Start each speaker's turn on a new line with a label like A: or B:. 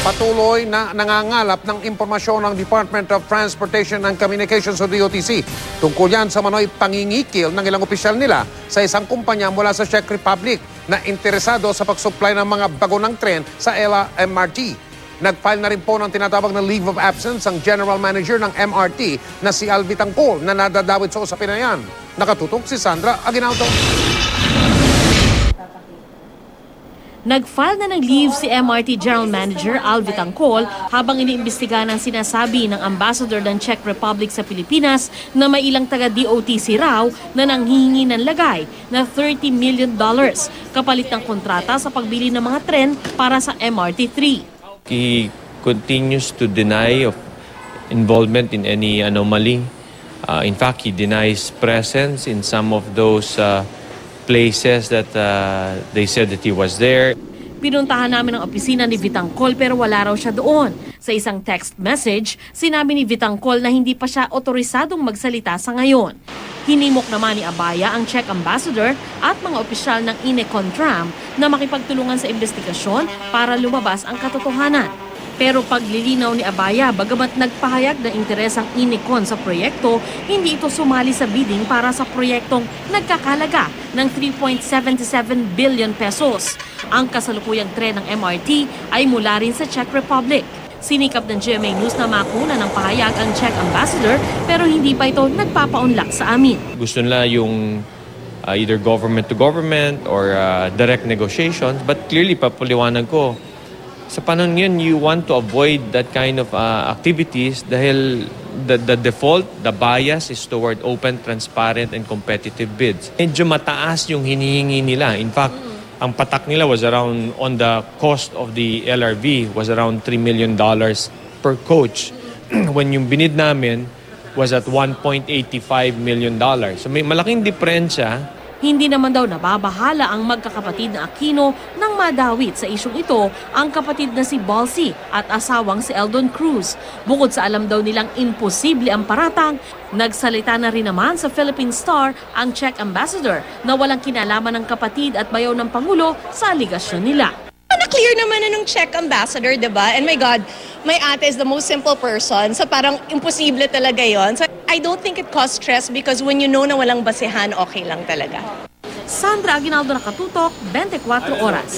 A: Patuloy na nangangalap ng impormasyon ng Department of Transportation and Communications o DOTC. Tungkol yan sa manoy pangingikil ng ilang opisyal nila sa isang kumpanya mula sa Czech Republic na interesado sa pagsupply ng mga bago ng tren sa LRT. Nag-file na rin po ng tinatawag na leave of absence ang General Manager ng MRT na si Alvi Tangkol na nadadawit sa usapin na yan. Nakatutok si Sandra Aguinaldo.
B: Nag-file na ng leave si MRT General Manager Alvi Tangkol habang iniimbestigahan ang sinasabi ng Ambassador ng Czech Republic sa Pilipinas na may ilang taga-DOTC raw na nanghihingi ng lagay na $30 million kapalit ng kontrata sa pagbili ng mga tren para sa MRT-3.
C: He continues to deny of involvement in any anomaly. In fact, he denies presence in some of those places that they said that he was there.
B: Pinuntahan namin ang opisina ni Vitangkol pero wala raw siya doon. Sa isang text message, sinabi ni Vitangkol na hindi pa siya otorisadong magsalita sa ngayon. Hinimok naman ni Abaya ang Czech Ambassador at mga opisyal ng Inecontram na makipagtulungan sa investigasyon para lumabas ang katotohanan. Pero paglilinaw ni Abaya, bagamat nagpahayag ng interes ang Inecon sa proyekto, hindi ito sumali sa bidding para sa proyektong nagkakalaga ng 3.77 billion pesos. Ang kasalukuyang tren ng MRT ay mula rin sa Czech Republic. Sinikap ng GMA News na makuna ng pahayag ang Czech Ambassador pero hindi pa ito nagpapaunlak sa amin.
C: Gusto nila yung either government to government or direct negotiations, but clearly papaliwanag ko, sa panahon yun, you want to avoid that kind of activities dahil the default, the bias is toward open, transparent, and competitive bids. Medyo mataas yung hinihingi nila. In fact, ang patak nila was around, on the cost of the LRV, was around $3 million per coach. When yung binid namin was at $1.85 million. So may malaking diferensya.
B: Hindi naman daw nababahala ang magkakapatid na Aquino nang madawit sa isyong ito ang kapatid na si Balsi at asawang si Eldon Cruz. Bukod sa alam daw nilang imposible ang paratang, nagsalita na rin naman sa Philippine Star ang Czech Ambassador na walang kinalaman ng kapatid at bayaw ng Pangulo sa aligasyon nila.
D: Na-clear naman na nung Czech Ambassador, diba? And my God, my ate is the most simple person. So parang imposible talaga yon. So I don't think it causes stress because when you know na walang basehan, okay lang talaga.
B: Sandra Aguinaldo, Nakatutok, 24 Oras.